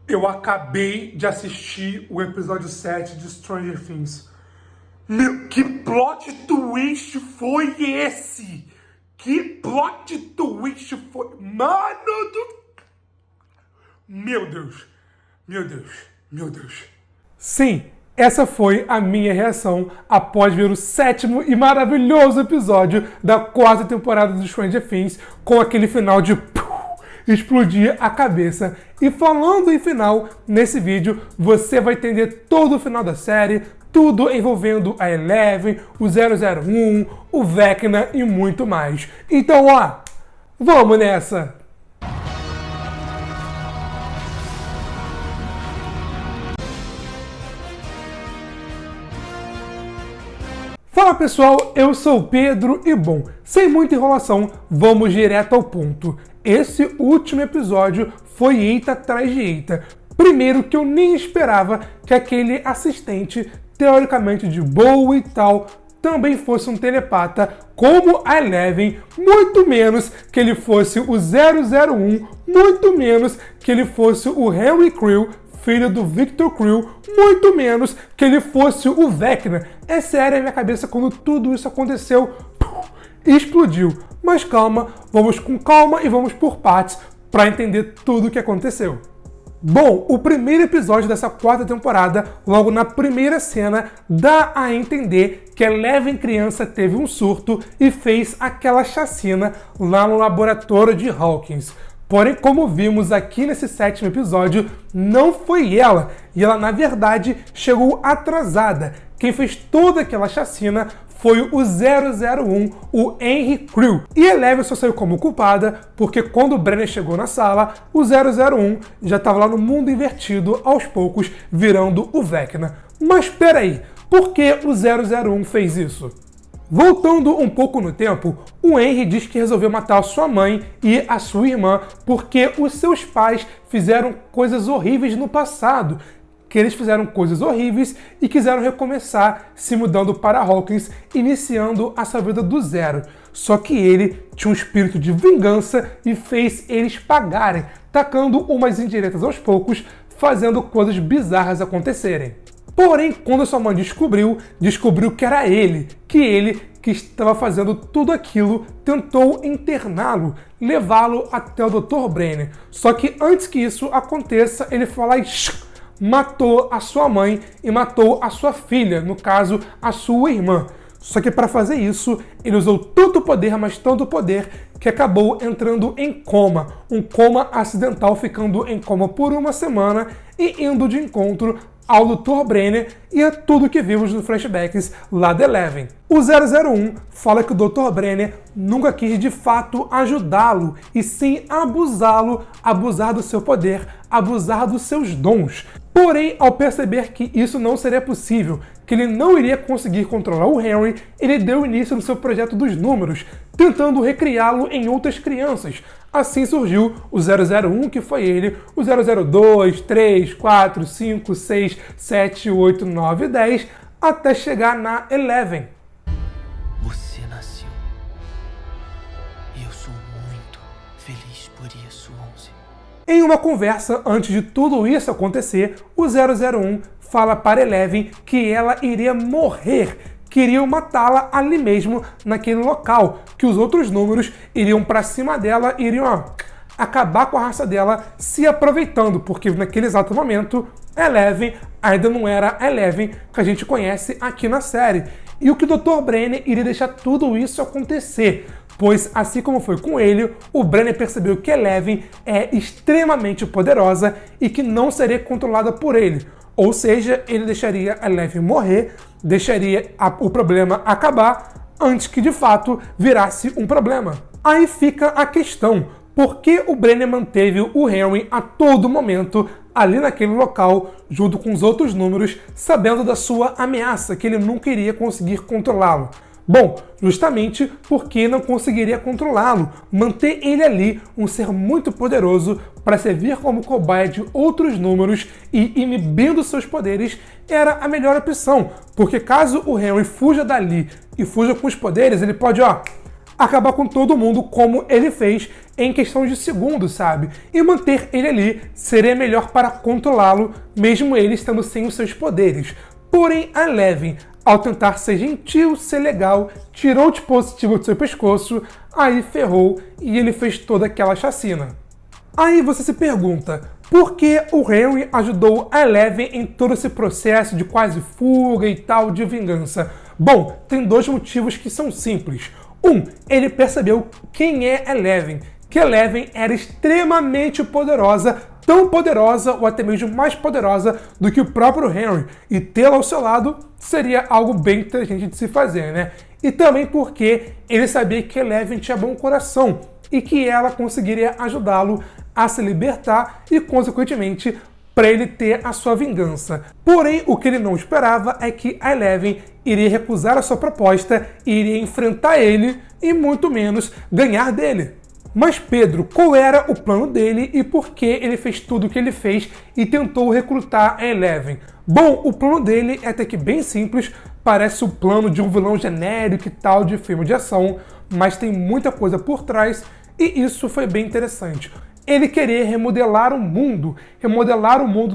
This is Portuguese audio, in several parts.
Eu acabei de assistir o episódio 7 de Stranger Things. Meu, que plot twist foi esse? Que plot twist foi? Mano do... Meu Deus. Meu Deus. Meu Deus. Sim, essa foi a minha reação após ver o 7º e maravilhoso episódio da 4ª temporada do Stranger Things, com aquele final de explodir a cabeça. E falando em final, nesse vídeo você vai entender todo o final da série, tudo envolvendo a Eleven, o 001, o Vecna e muito mais. Então, ó, vamos nessa! Fala pessoal, eu sou o Pedro e bom, sem muita enrolação, vamos direto ao ponto. Esse último episódio foi eita atrás de eita. Primeiro que eu nem esperava que aquele assistente, teoricamente de boa e tal, também fosse um telepata como a Eleven, muito menos que ele fosse o 001, muito menos que ele fosse o Henry Creel, filho do Victor Creel, muito menos que ele fosse o Vecna. É sério a minha cabeça quando tudo isso aconteceu, explodiu. Mas calma, vamos com calma e vamos por partes para entender tudo o que aconteceu. Bom, o primeiro episódio dessa 4ª temporada, logo na primeira cena, dá a entender que a Eleven criança teve um surto e fez aquela chacina lá no laboratório de Hawkins. Porém, como vimos aqui nesse 7º episódio, não foi ela, e ela na verdade chegou atrasada. Quem fez toda aquela chacina foi o 001, o Henry Creel. E Eleven só saiu como culpada porque quando o Brenner chegou na sala, o 001 já estava lá no mundo invertido, aos poucos virando o Vecna. Mas peraí, por que o 001 fez isso? Voltando um pouco no tempo, o Henry diz que resolveu matar a sua mãe e a sua irmã porque os seus pais fizeram coisas horríveis no passado, que eles fizeram coisas horríveis e quiseram recomeçar se mudando para Hawkins, iniciando a sua vida do zero. Só que ele tinha um espírito de vingança e fez eles pagarem, tacando umas indiretas aos poucos, fazendo coisas bizarras acontecerem. Porém, quando sua mãe descobriu que era ele que estava fazendo tudo aquilo, tentou interná-lo, levá-lo até o Dr. Brenner. Só que antes que isso aconteça, ele foi lá e matou a sua mãe e matou a sua filha, no caso, a sua irmã. Só que para fazer isso, ele usou tanto poder, mas tanto poder, que acabou entrando em coma. Um coma acidental, ficando em coma por uma semana e indo de encontro ao Dr. Brenner, e é tudo que vimos nos flashbacks lá da Eleven. O 001 fala que o Dr. Brenner nunca quis de fato ajudá-lo, e sim abusá-lo, abusar do seu poder, abusar dos seus dons. Porém, ao perceber que isso não seria possível, que ele não iria conseguir controlar o Henry, ele deu início no seu projeto dos números, tentando recriá-lo em outras crianças. Assim surgiu o 001, que foi ele, o 002, 3, 4, 5, 6, 7, 8, 9 e 10, até chegar na Eleven. Você nasceu. E eu sou muito feliz por isso, 11. Em uma conversa antes de tudo isso acontecer, o 001 fala para Eleven que ela iria morrer, queriam matá-la ali mesmo, naquele local, que os outros números iriam para cima dela, iriam acabar com a raça dela, se aproveitando, porque naquele exato momento, Eleven ainda não era a Eleven que a gente conhece aqui na série. E o que o Dr. Brenner iria deixar tudo isso acontecer, pois assim como foi com ele, o Brenner percebeu que Eleven é extremamente poderosa e que não seria controlada por ele. Ou seja, ele deixaria a Eleven morrer, deixaria o problema acabar antes que de fato virasse um problema. Aí fica a questão, por que o Brenner manteve o Henry a todo momento ali naquele local, junto com os outros números, sabendo da sua ameaça, que ele nunca iria conseguir controlá-lo? Bom, justamente porque não conseguiria controlá-lo, manter ele ali, um ser muito poderoso, para servir como cobaia de outros números e inibindo seus poderes, era a melhor opção, porque caso o Henry fuja dali e fuja com os poderes, ele pode, acabar com todo mundo como ele fez em questão de segundos, sabe? E manter ele ali seria melhor para controlá-lo, mesmo ele estando sem os seus poderes. Porém, a Eleven, ao tentar ser gentil, ser legal, tirou o dispositivo do seu pescoço, aí ferrou e ele fez toda aquela chacina. Aí você se pergunta, por que o Henry ajudou a Eleven em todo esse processo de quase fuga e tal de vingança? Bom, tem dois motivos que são simples. Ele percebeu quem é Eleven, que Eleven era extremamente poderosa, tão poderosa ou até mesmo mais poderosa do que o próprio Henry, e tê-la ao seu lado seria algo bem inteligente de se fazer, né? E também porque ele sabia que Eleven tinha bom coração e que ela conseguiria ajudá-lo a se libertar e, consequentemente, para ele ter a sua vingança. Porém, o que ele não esperava é que a Eleven iria recusar a sua proposta e iria enfrentar ele e muito menos ganhar dele. Mas Pedro, qual era o plano dele e por que ele fez tudo o que ele fez e tentou recrutar a Eleven? Bom, o plano dele é até que bem simples, parece o plano de um vilão genérico e tal de filme de ação, mas tem muita coisa por trás e isso foi bem interessante. Ele queria remodelar o mundo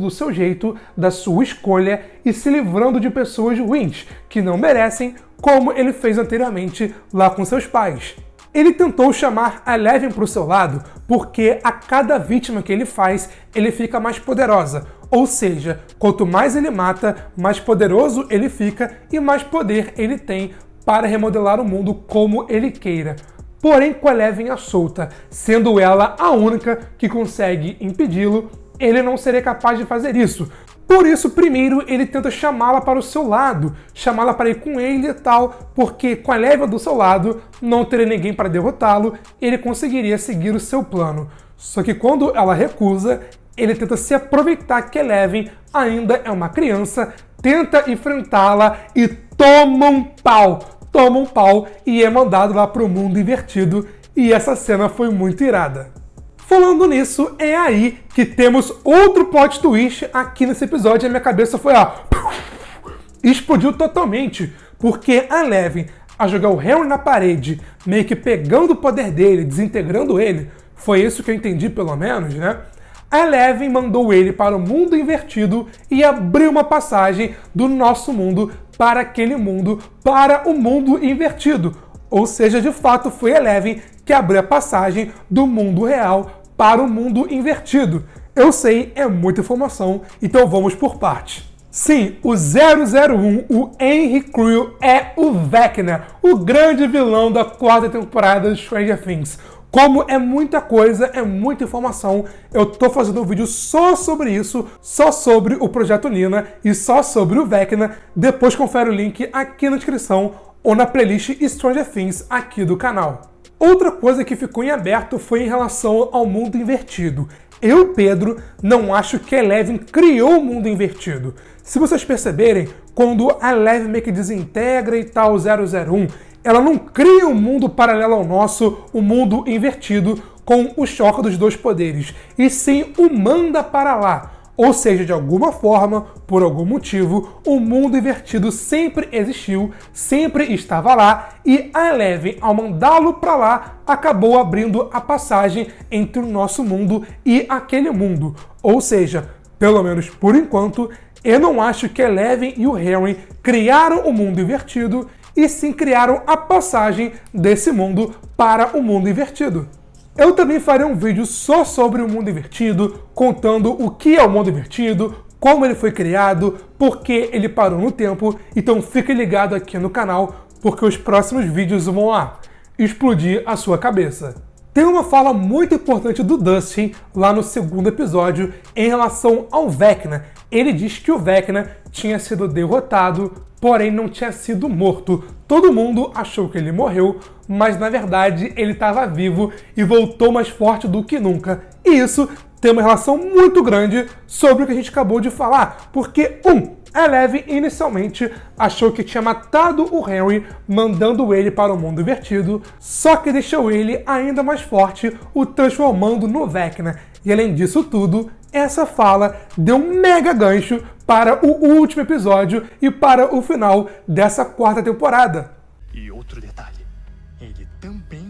do seu jeito, da sua escolha e se livrando de pessoas ruins, que não merecem, como ele fez anteriormente lá com seus pais. Ele tentou chamar a Eleven para o seu lado, porque a cada vítima que ele faz, ele fica mais poderosa. Ou seja, quanto mais ele mata, mais poderoso ele fica e mais poder ele tem para remodelar o mundo como ele queira. Porém, com a Eleven à solta, sendo ela a única que consegue impedi-lo, ele não seria capaz de fazer isso. Por isso, primeiro, ele tenta chamá-la para o seu lado, chamá-la para ir com ele e tal, porque com a Eleven do seu lado, não teria ninguém para derrotá-lo, ele conseguiria seguir o seu plano. Só que quando ela recusa, ele tenta se aproveitar que a Eleven ainda é uma criança, tenta enfrentá-la e toma um pau e é mandado lá para o mundo invertido, e essa cena foi muito irada. Falando nisso, é aí que temos outro plot twist aqui nesse episódio, e a minha cabeça foi explodiu totalmente, porque a Eleven, a jogar o Henry na parede, meio que pegando o poder dele, desintegrando ele, foi isso que eu entendi pelo menos, né? A Eleven mandou ele para o mundo invertido e abriu uma passagem do nosso mundo para aquele mundo, para o mundo invertido. Ou seja, de fato foi a Eleven que abriu a passagem do mundo real para o mundo invertido. Eu sei, é muita informação, então vamos por partes. Sim, o 001, o Henry Creel, é o Vecna, o grande vilão da quarta temporada de Stranger Things. Como é muita coisa, é muita informação, eu tô fazendo um vídeo só sobre isso, só sobre o Projeto Nina e só sobre o Vecna. Depois confere o link aqui na descrição ou na playlist Stranger Things aqui do canal. Outra coisa que ficou em aberto foi em relação ao mundo invertido. Eu, Pedro, não acho que a Eleven criou o mundo invertido. Se vocês perceberem, quando a Eleven meio que desintegra e tal 001, ela não cria um mundo paralelo ao nosso, um mundo invertido com o choque dos dois poderes, e sim o manda para lá. Ou seja, de alguma forma, por algum motivo, o mundo invertido sempre existiu, sempre estava lá, e a Eleven, ao mandá-lo para lá, acabou abrindo a passagem entre o nosso mundo e aquele mundo. Ou seja, pelo menos por enquanto, eu não acho que a Eleven e o Henry criaram o mundo invertido, e sim criaram a passagem desse mundo para o mundo invertido. Eu também farei um vídeo só sobre o mundo invertido, contando o que é o mundo invertido, como ele foi criado, por que ele parou no tempo, então fique ligado aqui no canal, porque os próximos vídeos vão lá explodir a sua cabeça. Tem uma fala muito importante do Dustin lá no segundo episódio em relação ao Vecna. Ele diz que o Vecna tinha sido derrotado, porém não tinha sido morto. Todo mundo achou que ele morreu, mas na verdade ele estava vivo e voltou mais forte do que nunca. E isso tem uma relação muito grande sobre o que a gente acabou de falar, porque a Eleven inicialmente achou que tinha matado o Henry, mandando ele para o mundo invertido, só que deixou ele ainda mais forte, o transformando no Vecna. E além disso tudo, essa fala deu um mega gancho para o último episódio e para o final dessa quarta temporada. E outro detalhe, ele também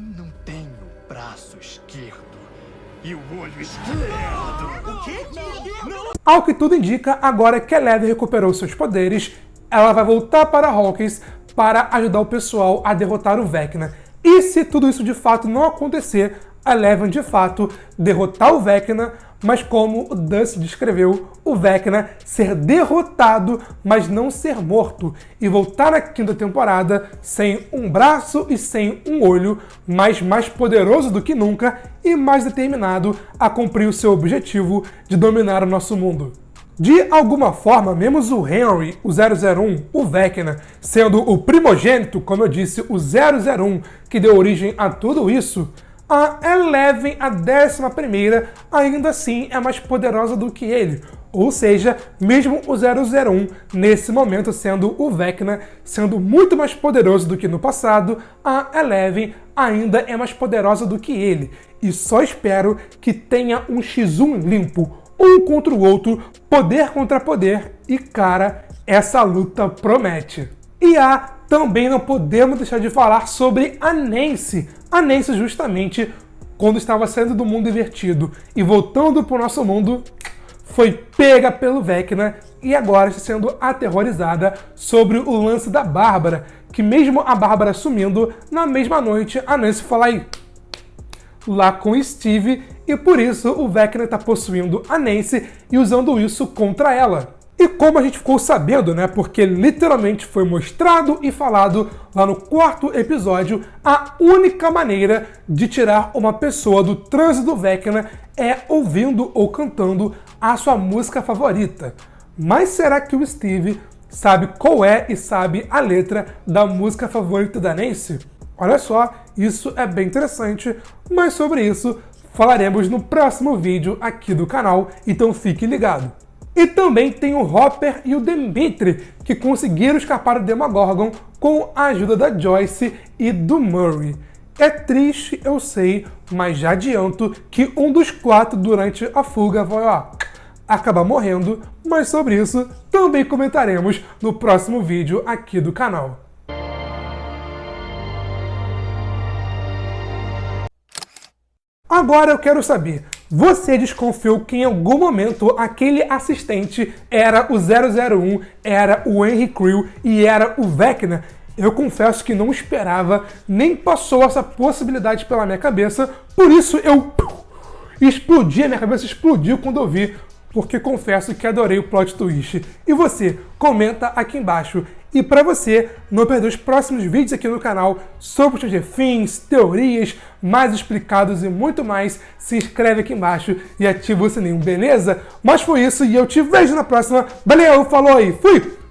E o olho esquerdo. O quê? Não. Ao que tudo indica, agora que Eleven recuperou seus poderes, ela vai voltar para Hawkins para ajudar o pessoal a derrotar o Vecna. E se tudo isso de fato não acontecer, a Eleven de fato derrotar o Vecna, mas como o Dustin descreveu, o Vecna ser derrotado, mas não ser morto, e voltar na quinta temporada sem um braço e sem um olho, mas mais poderoso do que nunca e mais determinado a cumprir o seu objetivo de dominar o nosso mundo. De alguma forma, mesmo o Henry, o 001, o Vecna, sendo o primogênito, como eu disse, o 001, que deu origem a tudo isso, a Eleven, a 11ª, ainda assim é mais poderosa do que ele. Ou seja, mesmo o 001, nesse momento sendo o Vecna, sendo muito mais poderoso do que no passado, a Eleven ainda é mais poderosa do que ele. E só espero que tenha um X1 limpo, um contra o outro, poder contra poder, e cara, essa luta promete. E também não podemos deixar de falar sobre a Nancy. A Nancy, justamente, quando estava saindo do mundo invertido e voltando para o nosso mundo, foi pega pelo Vecna e agora está sendo aterrorizada sobre o lance da Bárbara, que mesmo a Bárbara sumindo, na mesma noite a Nancy foi lá com o Steve, e por isso o Vecna está possuindo a Nancy e usando isso contra ela. E como a gente ficou sabendo, né, porque literalmente foi mostrado e falado lá no 4º episódio, a única maneira de tirar uma pessoa do transe do Vecna é ouvindo ou cantando a sua música favorita. Mas será que o Steve sabe qual é e sabe a letra da música favorita da Nancy? Olha só, isso é bem interessante, mas sobre isso falaremos no próximo vídeo aqui do canal, então fique ligado. E também tem o Hopper e o Dimitri, que conseguiram escapar do Demogorgon com a ajuda da Joyce e do Murray. É triste, eu sei, mas já adianto que um dos 4 durante a fuga vai acabar morrendo, mas sobre isso também comentaremos no próximo vídeo aqui do canal. Agora eu quero saber, você desconfiou que em algum momento aquele assistente era o 001, era o Henry Creel e era o Vecna? Eu confesso que não esperava, nem passou essa possibilidade pela minha cabeça, por isso eu explodi, a minha cabeça explodiu quando eu vi, porque confesso que adorei o plot twist. E você, comenta aqui embaixo. E para você não perder os próximos vídeos aqui no canal sobre Stranger Things, teorias, mais explicados e muito mais, se inscreve aqui embaixo e ativa o sininho, beleza? Mas foi isso e eu te vejo na próxima. Valeu, falou aí, fui!